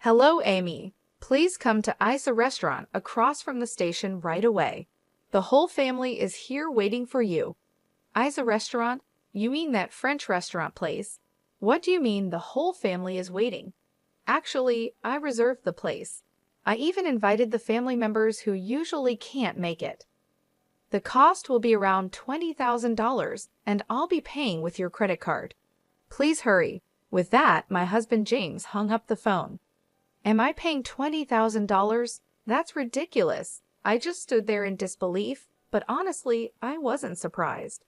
Hello, Amy. Please come to Isa Restaurant across from the station right away. The whole family is here waiting for you. Isa Restaurant? You mean that French restaurant place? What do you mean the whole family is waiting? Actually, I reserved the place. I even invited the family members who usually can't make it. The cost will be around $20,000, and I'll be paying with your credit card. Please hurry. With that, my husband James hung up the phone. Am I paying $20,000? That's ridiculous. I just stood there in disbelief, but honestly, I wasn't surprised.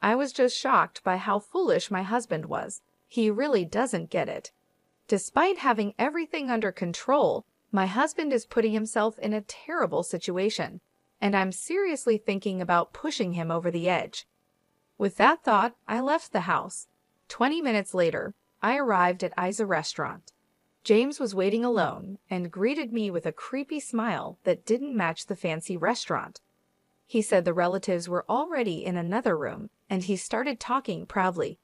I was just shocked by how foolish my husband was. He really doesn't get it. Despite having everything under control, my husband is putting himself in a terrible situation, and I'm seriously thinking about pushing him over the edge. With that thought, I left the house. 20 minutes later, I arrived at Isa Restaurant. James was waiting alone and greeted me with a creepy smile that didn't match the fancy restaurant. He said the relatives were already in another room, and he started talking proudly.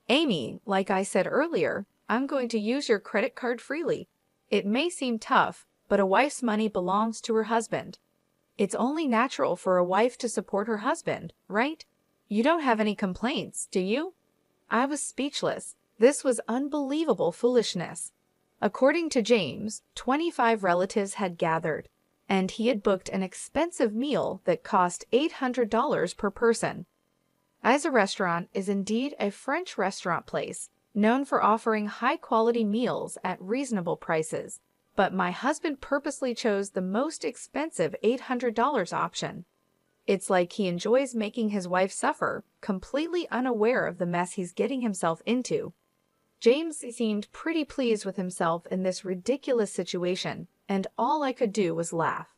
Amy, like I said earlier, I'm going to use your credit card freely. It may seem tough, but a wife's money belongs to her husband. It's only natural for a wife to support her husband, right? You don't have any complaints, do you? I was speechless. This was unbelievable foolishness. According to James, 25 relatives had gathered, and he had booked an expensive meal that cost $800 per person. Isa Restaurant is indeed a French restaurant place, known for offering high-quality meals at reasonable prices, but my husband purposely chose the most expensive $800 option. It's like he enjoys making his wife suffer, completely unaware of the mess he's getting himself into. James seemed pretty pleased with himself in this ridiculous situation, and all I could do was laugh.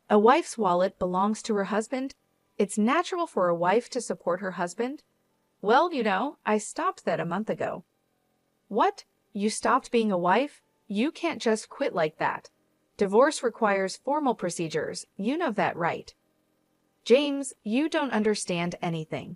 A wife's wallet belongs to her husband? It's natural for a wife to support her husband? Well, I stopped that a month ago. What? You stopped being a wife? You can't just quit like that. Divorce requires formal procedures, you know that, right? James, you don't understand anything.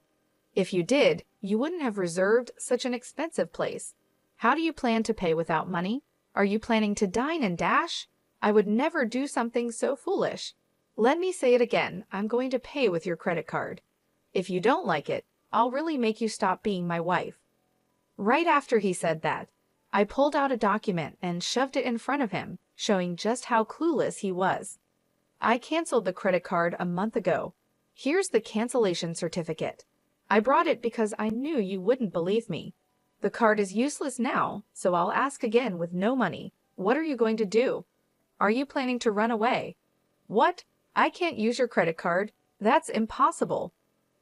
If you did, you wouldn't have reserved such an expensive place. How do you plan to pay without money? Are you planning to dine and dash? I would never do something so foolish. Let me say it again, I'm going to pay with your credit card. If you don't like it, I'll really make you stop being my wife. Right after he said that, I pulled out a document and shoved it in front of him, showing just how clueless he was. I canceled the credit card a month ago. Here's the cancellation certificate. I brought it because I knew you wouldn't believe me. The card is useless now, so I'll ask again with no money. What are you going to do? Are you planning to run away? What? I can't use your credit card. That's impossible.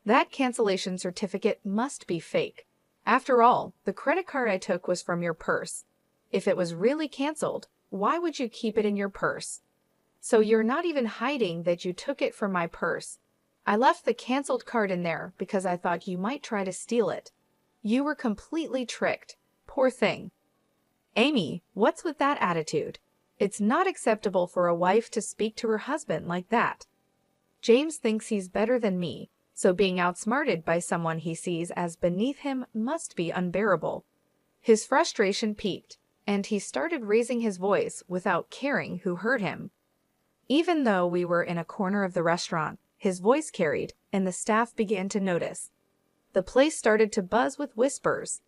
That cancellation certificate must be fake. After all, the credit card I took was from your purse. If it was really canceled, why would you keep it in your purse? So you're not even hiding that you took it from my purse. I left the canceled card in there because I thought you might try to steal it. You were completely tricked. Poor thing. Amy, what's with that attitude? It's not acceptable for a wife to speak to her husband like that. James thinks he's better than me, so being outsmarted by someone he sees as beneath him must be unbearable. His frustration peaked, and he started raising his voice without caring who heard him. Even though we were in a corner of the restaurant, his voice carried, and the staff began to notice. The place started to buzz with whispers.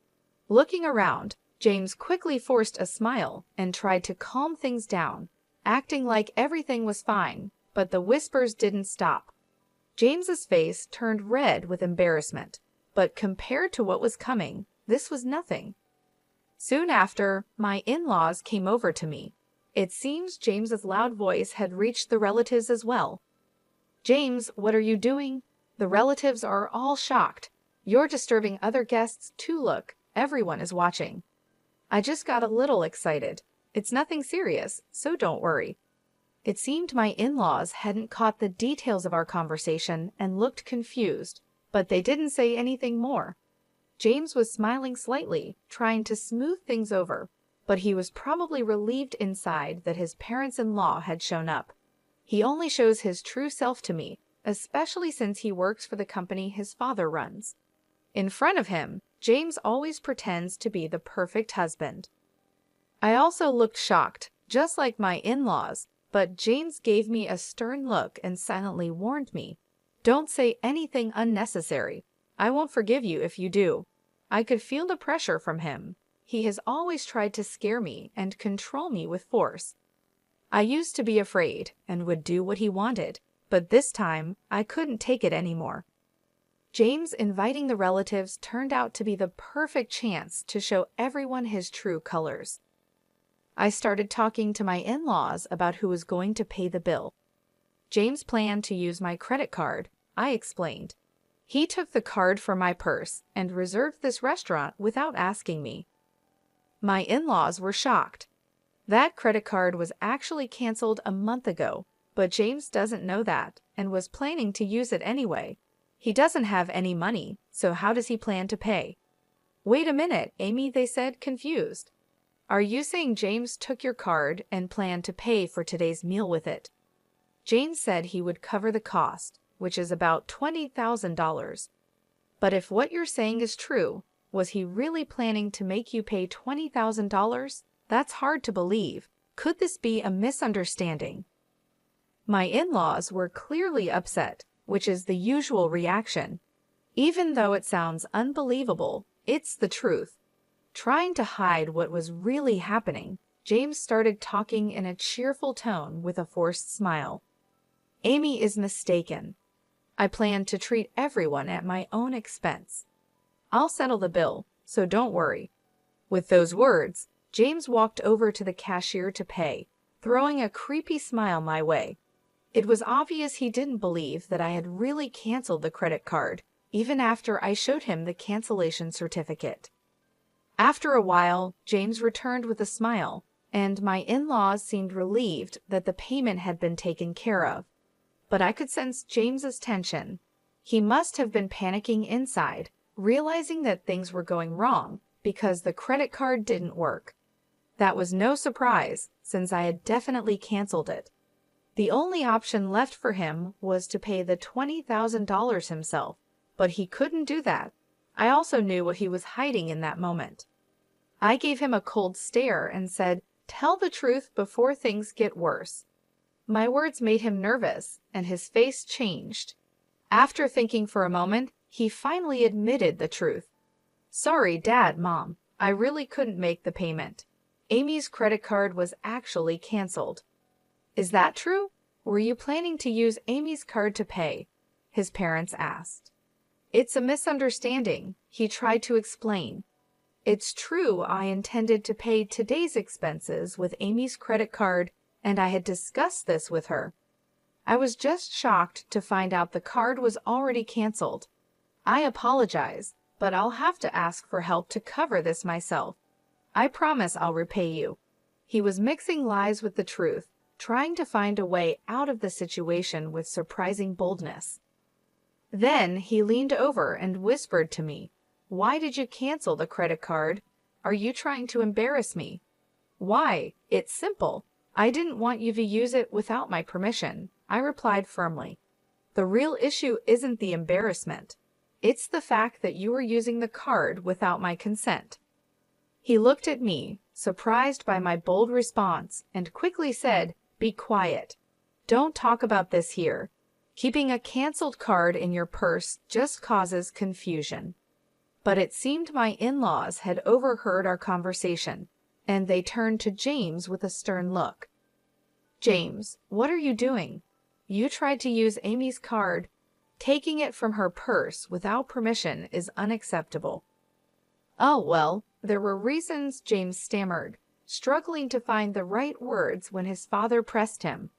Looking around, James quickly forced a smile and tried to calm things down, acting like everything was fine, but the whispers didn't stop. James's face turned red with embarrassment, but compared to what was coming, this was nothing. Soon after, my in-laws came over to me. It seems James's loud voice had reached the relatives as well. James, what are you doing? The relatives are all shocked. You're disturbing other guests too. Look, everyone is watching. I just got a little excited. It's nothing serious, so don't worry. It seemed my in-laws hadn't caught the details of our conversation and looked confused, but they didn't say anything more. James was smiling slightly, trying to smooth things over, but he was probably relieved inside that his parents-in-law had shown up. He only shows his true self to me, especially since he works for the company his father runs. In front of him, James always pretends to be the perfect husband. I also looked shocked, just like my in-laws, but James gave me a stern look and silently warned me, "Don't say anything unnecessary. I won't forgive you if you do." I could feel the pressure from him. He has always tried to scare me and control me with force. I used to be afraid and would do what he wanted, but this time I couldn't take it anymore. James inviting the relatives turned out to be the perfect chance to show everyone his true colors. I started talking to my in-laws about who was going to pay the bill. James planned to use my credit card, I explained. He took the card from my purse and reserved this restaurant without asking me. My in-laws were shocked. That credit card was actually canceled a month ago, but James doesn't know that and was planning to use it anyway. He doesn't have any money, so how does he plan to pay? "Wait a minute, Amy," they said, confused. "Are you saying James took your card and planned to pay for today's meal with it?" James said he would cover the cost, which is about $20,000. But if what you're saying is true, was he really planning to make you pay $20,000? That's hard to believe. Could this be a misunderstanding? My in-laws were clearly upset, which is the usual reaction. Even though it sounds unbelievable, it's the truth. Trying to hide what was really happening, James started talking in a cheerful tone with a forced smile. "Amy is mistaken. I plan to treat everyone at my own expense. I'll settle the bill, so don't worry." With those words, James walked over to the cashier to pay, throwing a creepy smile my way. It was obvious he didn't believe that I had really canceled the credit card, even after I showed him the cancellation certificate. After a while, James returned with a smile, and my in-laws seemed relieved that the payment had been taken care of. But I could sense James's tension. He must have been panicking inside, realizing that things were going wrong because the credit card didn't work. That was no surprise, since I had definitely canceled it. The only option left for him was to pay the $20,000 himself, but he couldn't do that. I also knew what he was hiding in that moment. I gave him a cold stare and said, "Tell the truth before things get worse." My words made him nervous, and his face changed. After thinking for a moment, he finally admitted the truth. "Sorry, Dad, Mom, I really couldn't make the payment. Amy's credit card was actually canceled." "Is that true? Were you planning to use Amy's card to pay?" his parents asked. "It's a misunderstanding," he tried to explain. "It's true I intended to pay today's expenses with Amy's credit card, and I had discussed this with her. I was just shocked to find out the card was already canceled. I apologize, but I'll have to ask for help to cover this myself. I promise I'll repay you." He was mixing lies with the truth, trying to find a way out of the situation with surprising boldness. Then he leaned over and whispered to me, "Why did you cancel the credit card? Are you trying to embarrass me?" "Why? It's simple. I didn't want you to use it without my permission," I replied firmly. "The real issue isn't the embarrassment. It's the fact that you were using the card without my consent." He looked at me, surprised by my bold response, and quickly said, "Be quiet. Don't talk about this here. Keeping a canceled card in your purse just causes confusion." But it seemed my in-laws had overheard our conversation, and they turned to James with a stern look. "James, what are you doing? You tried to use Amy's card. Taking it from her purse without permission is unacceptable." "Oh, well, there were reasons," James stammered, struggling to find the right words when his father pressed him.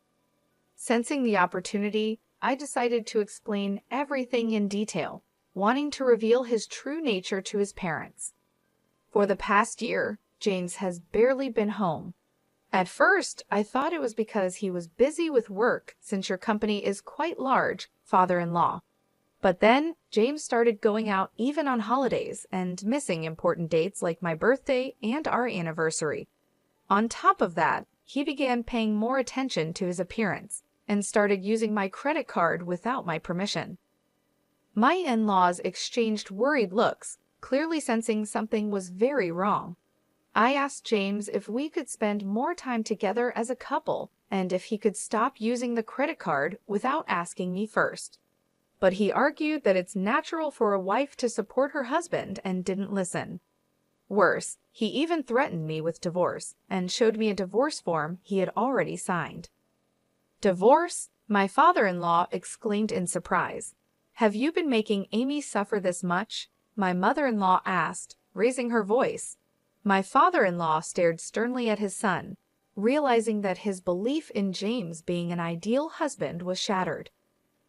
Sensing the opportunity, I decided to explain everything in detail, wanting to reveal his true nature to his parents. For the past year, James has barely been home. At first, I thought it was because he was busy with work since your company is quite large, father-in-law. But then, James started going out even on holidays and missing important dates like my birthday and our anniversary. On top of that, he began paying more attention to his appearance and started using my credit card without my permission. My in-laws exchanged worried looks, clearly sensing something was very wrong. I asked James if we could spend more time together as a couple and if he could stop using the credit card without asking me first. But he argued that it's natural for a wife to support her husband and didn't listen. Worse, he even threatened me with divorce and showed me a divorce form he had already signed. Divorce? My father-in-law exclaimed in surprise. Have you been making Amy suffer this much? My mother-in-law asked, raising her voice. My father-in-law stared sternly at his son, realizing that his belief in James being an ideal husband was shattered.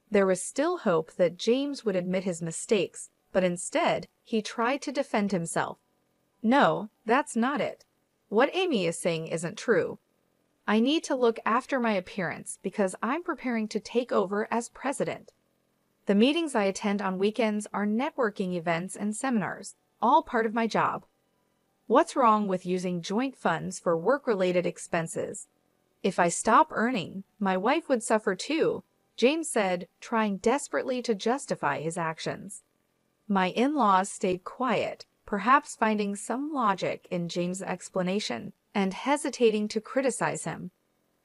There was still hope that James would admit his mistakes, but instead, he tried to defend himself. No, that's not it. What Amy is saying isn't true. I need to look after my appearance because I'm preparing to take over as president. The meetings I attend on weekends are networking events and seminars, all part of my job. What's wrong with using joint funds for work-related expenses? If I stop earning, my wife would suffer too, James said, trying desperately to justify his actions. My in-laws stayed quiet, perhaps finding some logic in James' explanation and hesitating to criticize him.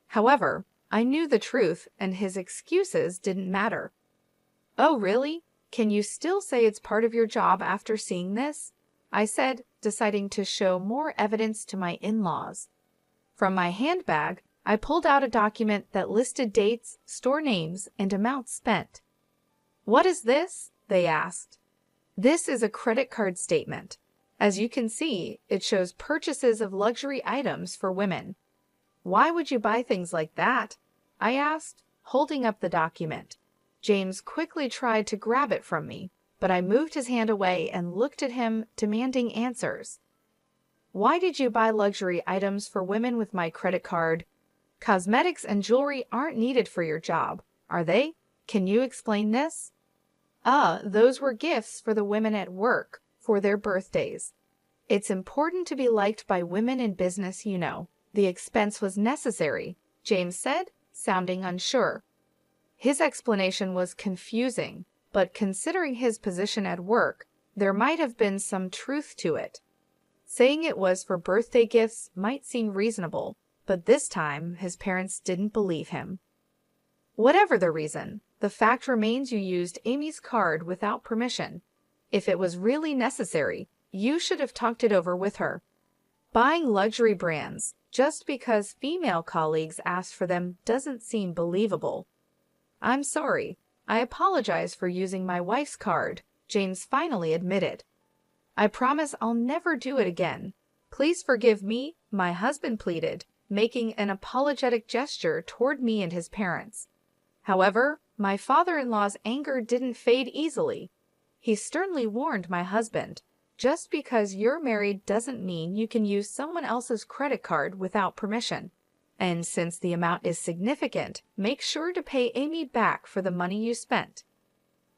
However, I knew the truth and his excuses didn't matter. Oh, really? Can you still say it's part of your job after seeing this? I said, deciding to show more evidence to my in-laws. From my handbag, I pulled out a document that listed dates, store names, and amounts spent. What is this? They asked. This is a credit card statement. As you can see, it shows purchases of luxury items for women. Why would you buy things like that? I asked, holding up the document. James quickly tried to grab it from me, but I moved his hand away and looked at him, demanding answers. Why did you buy luxury items for women with my credit card? Cosmetics and jewelry aren't needed for your job, are they? Can you explain this? Those were gifts for the women at work for their birthdays. It's important to be liked by women in business, you know. The expense was necessary, James said, sounding unsure. His explanation was confusing, but considering his position at work, there might have been some truth to it. Saying it was for birthday gifts might seem reasonable, but this time his parents didn't believe him. Whatever the reason, the fact remains you used Amy's card without permission. If it was really necessary, you should have talked it over with her. Buying luxury brands just because female colleagues asked for them doesn't seem believable. I'm sorry. I apologize for using my wife's card, James finally admitted. I promise I'll never do it again. Please forgive me, my husband pleaded, making an apologetic gesture toward me and his parents. However, my father-in-law's anger didn't fade easily. He sternly warned my husband, just because you're married doesn't mean you can use someone else's credit card without permission. And since the amount is significant, make sure to pay Amy back for the money you spent.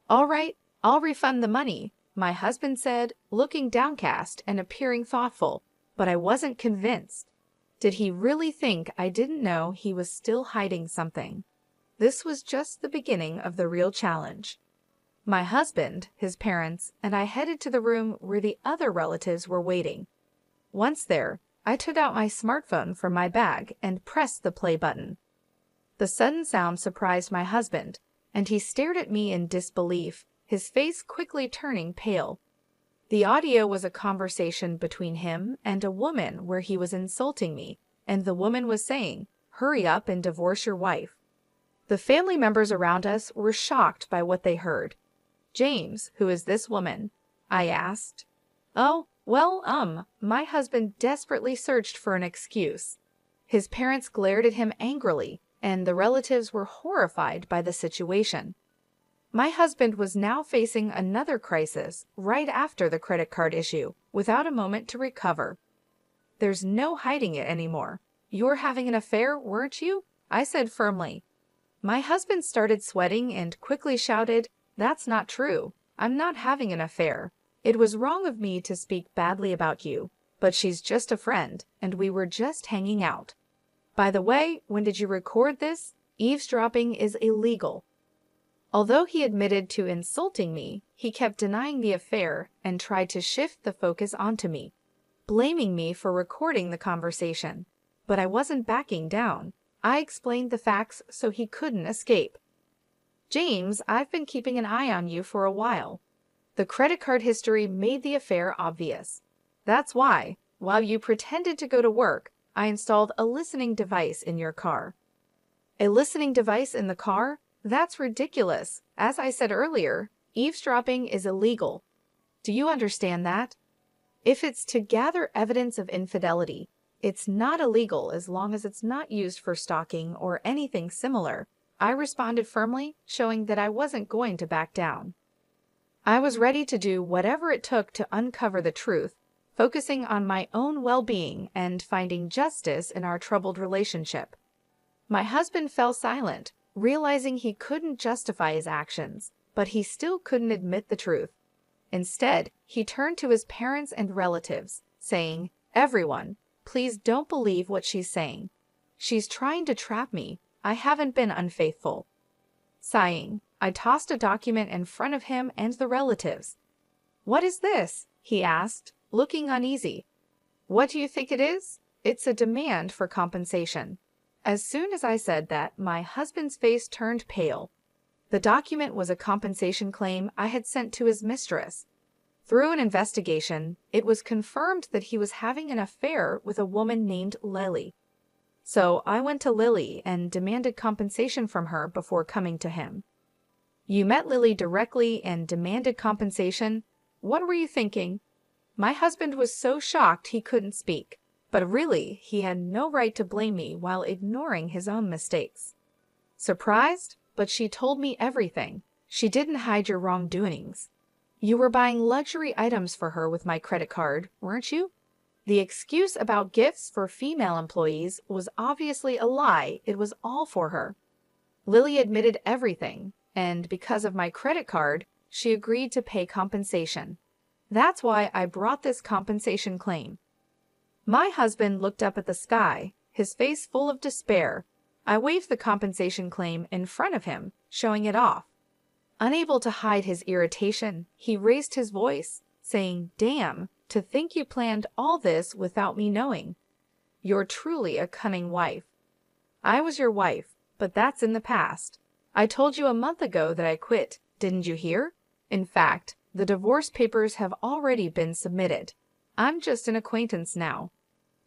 All right, I'll refund the money, my husband said, looking downcast and appearing thoughtful, but I wasn't convinced. Did he really think I didn't know he was still hiding something? This was just the beginning of the real challenge. My husband, his parents, and I headed to the room where the other relatives were waiting. Once there, I took out my smartphone from my bag and pressed the play button. The sudden sound surprised my husband, and he stared at me in disbelief, his face quickly turning pale. The audio was a conversation between him and a woman where he was insulting me, and the woman was saying, "Hurry up and divorce your wife." The family members around us were shocked by what they heard. "James, who is this woman?" I asked. "Oh, well, my husband desperately searched for an excuse." His parents glared at him angrily, and the relatives were horrified by the situation. My husband was now facing another crisis right after the credit card issue, without a moment to recover. "There's no hiding it anymore. You were having an affair, weren't you?" I said firmly. My husband started sweating and quickly shouted, "That's not true. I'm not having an affair. It was wrong of me to speak badly about you, but she's just a friend, and we were just hanging out. By the way, when did you record this? Eavesdropping is illegal." Although he admitted to insulting me, he kept denying the affair and tried to shift the focus onto me. blaming me for recording the conversation. But I wasn't backing down. I explained the facts so he couldn't escape. James, I've been keeping an eye on you for a while. The credit card history made the affair obvious. That's why, while you pretended to go to work, I installed a listening device in your car. A listening device in the car? That's ridiculous. As I said earlier, eavesdropping is illegal. Do you understand that? If it's to gather evidence of infidelity, it's not illegal as long as it's not used for stalking or anything similar. I responded firmly, showing that I wasn't going to back down. I was ready to do whatever it took to uncover the truth, focusing on my own well-being and finding justice in our troubled relationship. My husband fell silent, realizing he couldn't justify his actions, but he still couldn't admit the truth. Instead, he turned to his parents and relatives, saying, "Everyone, please don't believe what she's saying. She's trying to trap me. I haven't been unfaithful." Sighing, I tossed a document in front of him and the relatives. "What is this?" he asked, looking uneasy. "What do you think it is? It's a demand for compensation." As soon as I said that, my husband's face turned pale. The document was a compensation claim I had sent to his mistress. Through an investigation, it was confirmed that he was having an affair with a woman named Lily. So I went to Lily and demanded compensation from her before coming to him. "You met Lily directly and demanded compensation? What were you thinking?" My husband was so shocked he couldn't speak, but really, he had no right to blame me while ignoring his own mistakes. "Surprised? But she told me everything. She didn't hide your wrongdoings. You were buying luxury items for her with my credit card, weren't you?" The excuse about gifts for female employees was obviously a lie. It was all for her. Lily admitted everything, and because of my credit card, she agreed to pay compensation. That's why I brought this compensation claim. My husband looked up at the sky, his face full of despair. I waved the compensation claim in front of him, showing it off. Unable to hide his irritation, he raised his voice, saying, "Damn, to think you planned all this without me knowing. You're truly a cunning wife." "I was your wife, but that's in the past. I told you a month ago that I quit, didn't you hear? In fact, the divorce papers have already been submitted. I'm just an acquaintance now."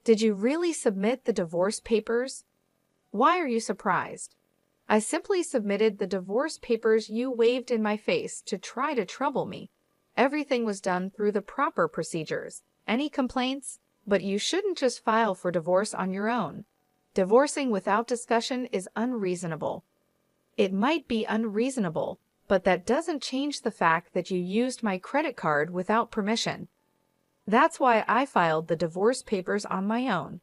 "Did you really submit the divorce papers?" "Why are you surprised?" "I simply submitted the divorce papers you waved in my face to try to trouble me. Everything was done through the proper procedures. Any complaints? But you shouldn't just file for divorce on your own. Divorcing without discussion is unreasonable." "It might be unreasonable, but that doesn't change the fact that you used my credit card without permission. That's why I filed the divorce papers on my own.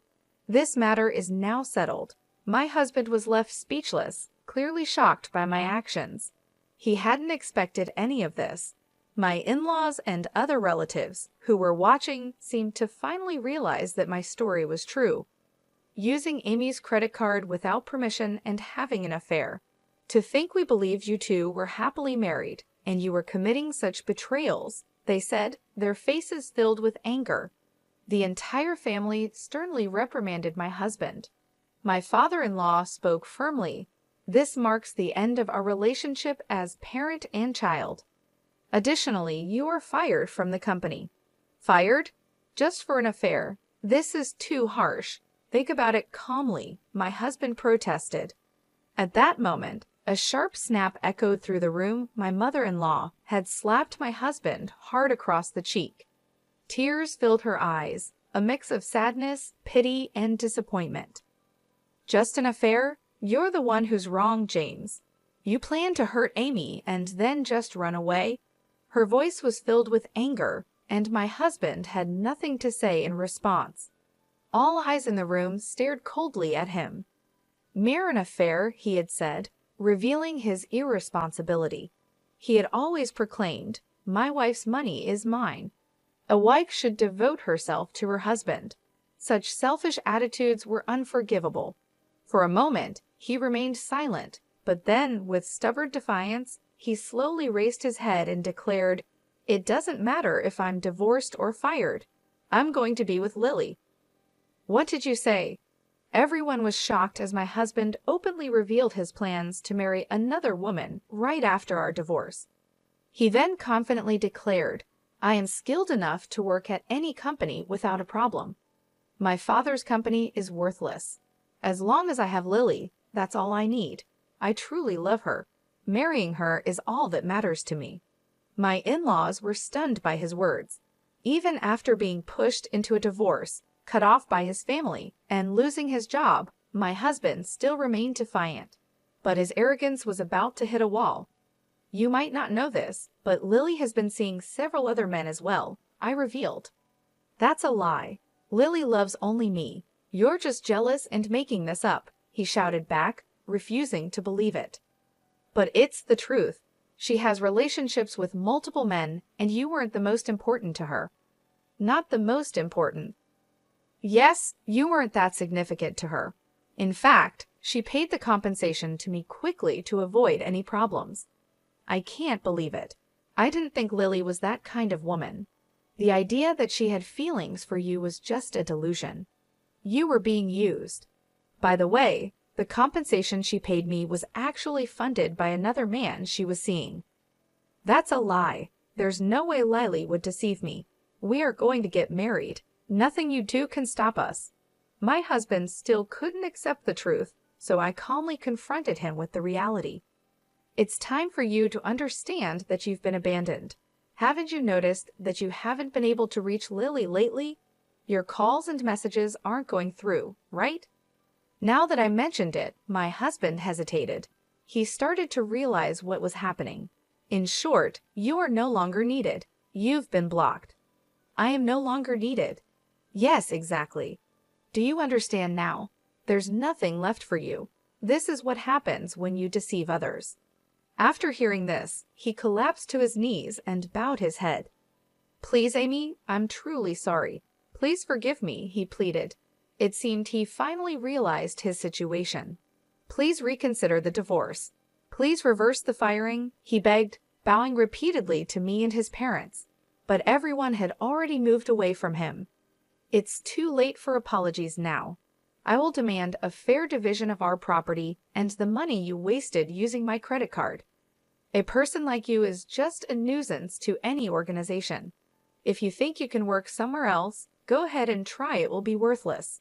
This matter is now settled." My husband was left speechless, clearly shocked by my actions. He hadn't expected any of this. My in-laws and other relatives who were watching seemed to finally realize that my story was true. Using Amy's credit card without permission and having an affair. To think we believed you two were happily married and you were committing such betrayals, they said, their faces filled with anger. The entire family sternly reprimanded my husband. My father-in-law spoke firmly. "This marks the end of our relationship as parent and child. Additionally, you are fired from the company." "Fired? Just for an affair? This is too harsh. Think about it calmly," my husband protested. At that moment, a sharp snap echoed through the room. My mother-in-law had slapped my husband hard across the cheek. Tears filled her eyes, a mix of sadness, pity, and disappointment. "Just an affair? You're the one who's wrong, James. You planned to hurt Amy and then just run away?" Her voice was filled with anger, and my husband had nothing to say in response. All eyes in the room stared coldly at him. "Mere an affair," he had said, revealing his irresponsibility. He had always proclaimed, "My wife's money is mine." A wife should devote herself to her husband. Such selfish attitudes were unforgivable. For a moment, he remained silent, but then, with stubborn defiance, he slowly raised his head and declared, "It doesn't matter if I'm divorced or fired. I'm going to be with Lily." "What did you say?" Everyone was shocked as my husband openly revealed his plans to marry another woman right after our divorce. He then confidently declared, "I am skilled enough to work at any company without a problem. My father's company is worthless. As long as I have Lily, that's all I need. I truly love her. Marrying her is all that matters to me." My in-laws were stunned by his words. Even after being pushed into a divorce, cut off by his family, and losing his job, my husband still remained defiant. But his arrogance was about to hit a wall. "You might not know this, but Lily has been seeing several other men as well," I revealed. "That's a lie. Lily loves only me. You're just jealous and making this up," he shouted back, refusing to believe it. "But it's the truth. She has relationships with multiple men, and you weren't the most important to her." "Not the most important." "Yes, you weren't that significant to her. In fact, she paid the compensation to me quickly to avoid any problems." "I can't believe it. I didn't think Lily was that kind of woman. The idea that she had feelings for you was just a delusion. You were being used. By the way, the compensation she paid me was actually funded by another man she was seeing." "That's a lie. There's no way Lily would deceive me. We are going to get married. Nothing you do can stop us." My husband still couldn't accept the truth, so I calmly confronted him with the reality. "It's time for you to understand that you've been abandoned. Haven't you noticed that you haven't been able to reach Lily lately? Your calls and messages aren't going through, right?" Now that I mentioned it, my husband hesitated. He started to realize what was happening. "In short, you are no longer needed. You've been blocked." "I am no longer needed." "Yes, exactly. Do you understand now? There's nothing left for you. This is what happens when you deceive others." After hearing this, he collapsed to his knees and bowed his head. "Please, Amy, I'm truly sorry. Please forgive me," he pleaded. It seemed he finally realized his situation. "Please reconsider the divorce. Please reverse the firing," he begged, bowing repeatedly to me and his parents. But everyone had already moved away from him. "It's too late for apologies now. I will demand a fair division of our property and the money you wasted using my credit card. A person like you is just a nuisance to any organization. If you think you can work somewhere else, go ahead and try. It will be worthless.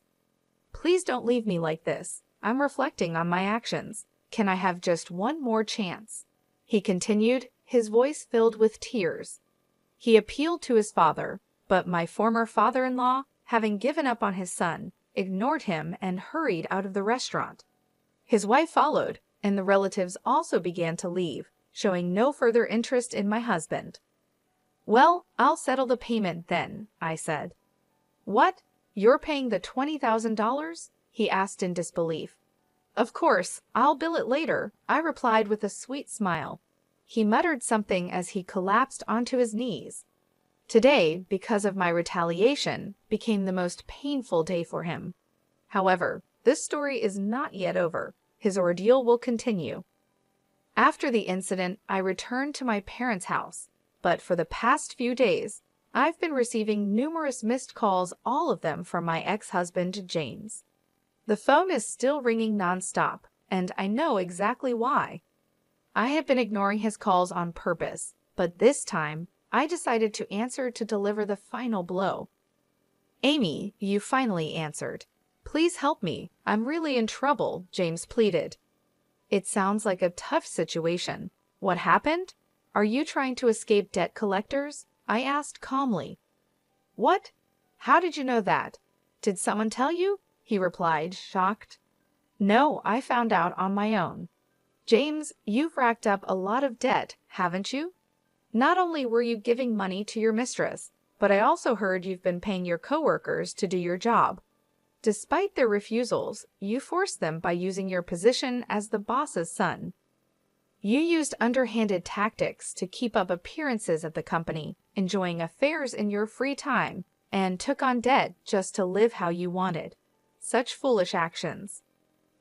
Please don't leave me like this. I'm reflecting on my actions. Can I have just one more chance?" he continued, his voice filled with tears. He appealed to his father, but my former father-in-law, having given up on his son, ignored him and hurried out of the restaurant. His wife followed, and the relatives also began to leave, showing no further interest in my husband. "Well, I'll settle the payment then," I said. "What? You're paying the $20,000? he asked in disbelief. "Of course, I'll bill it later," I replied with a sweet smile. He muttered something as he collapsed onto his knees. Today, because of my retaliation, became the most painful day for him. However, this story is not yet over. His ordeal will continue. After the incident, I returned to my parents' house, but for the past few days, I've been receiving numerous missed calls, all of them from my ex-husband, James. The phone is still ringing nonstop, and I know exactly why. I have been ignoring his calls on purpose, but this time, I decided to answer to deliver the final blow. "Amy, you finally answered. Please help me. I'm really in trouble," James pleaded. "It sounds like a tough situation. What happened? Are you trying to escape debt collectors?" I asked calmly. "What? How did you know that? Did someone tell you?" he replied, shocked. "No, I found out on my own." "James, you've racked up a lot of debt, haven't you? Not only were you giving money to your mistress, but I also heard you've been paying your coworkers to do your job. Despite their refusals, you forced them by using your position as the boss's son. You used underhanded tactics to keep up appearances at the company, enjoying affairs in your free time, and took on debt just to live how you wanted. Such foolish actions."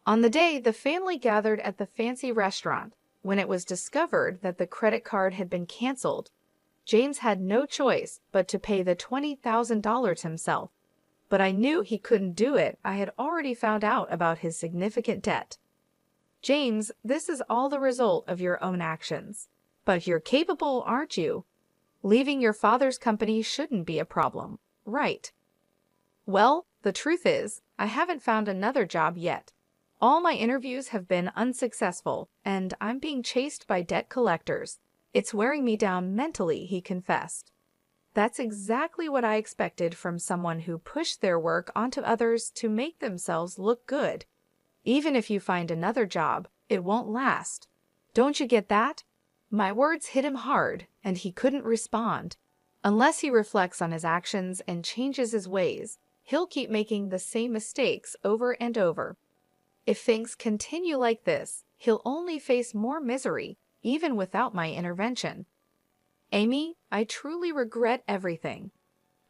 On the day the family gathered at the fancy restaurant, when it was discovered that the credit card had been canceled, James had no choice but to pay the $20,000 himself. But I knew he couldn't do it. I had already found out about his significant debt. James, this is all the result of your own actions. But you're capable, aren't you? Leaving your father's company shouldn't be a problem, right? Well, the truth is, I haven't found another job yet. All my interviews have been unsuccessful, and I'm being chased by debt collectors. It's wearing me down mentally, he confessed. That's exactly what I expected from someone who pushed their work onto others to make themselves look good. Even if you find another job, it won't last. Don't you get that? My words hit him hard, and he couldn't respond. Unless he reflects on his actions and changes his ways, he'll keep making the same mistakes over and over. If things continue like this, he'll only face more misery, even without my intervention. Amy, I truly regret everything.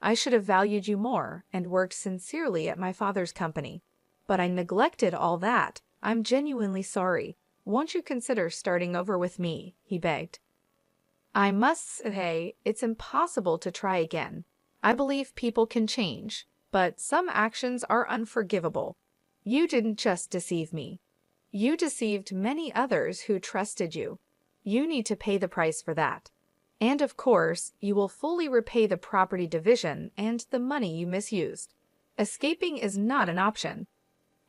I should have valued you more and worked sincerely at my father's company. But I neglected all that. I'm genuinely sorry. Won't you consider starting over with me? He begged. I must say, it's impossible to try again. I believe people can change, but some actions are unforgivable. You didn't just deceive me. You deceived many others who trusted you. You need to pay the price for that. And of course, you will fully repay the property division and the money you misused. Escaping is not an option.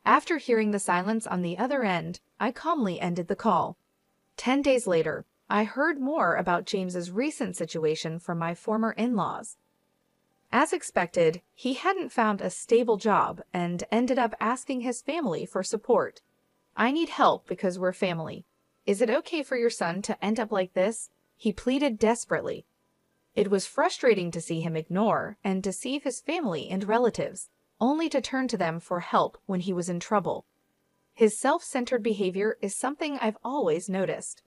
After hearing the silence on the other end, I calmly ended the call. 10 days later, I heard more about James's recent situation from my former in-laws. As expected, he hadn't found a stable job and ended up asking his family for support. I need help because we're family. Is it okay for your son to end up like this? He pleaded desperately. It was frustrating to see him ignore and deceive his family and relatives, only to turn to them for help when he was in trouble. His self-centered behavior is something I've always noticed.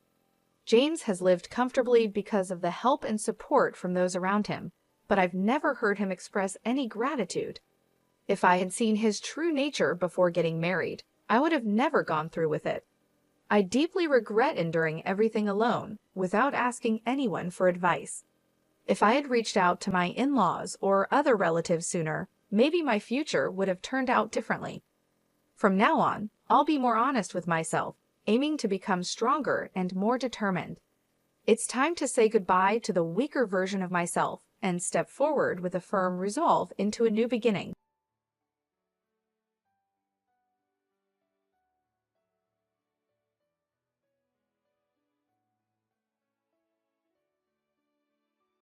James has lived comfortably because of the help and support from those around him, but I've never heard him express any gratitude. If I had seen his true nature before getting married, I would have never gone through with it. I deeply regret enduring everything alone, without asking anyone for advice. If I had reached out to my in-laws or other relatives sooner, maybe my future would have turned out differently. From now on, I'll be more honest with myself, aiming to become stronger and more determined. It's time to say goodbye to the weaker version of myself and step forward with a firm resolve into a new beginning.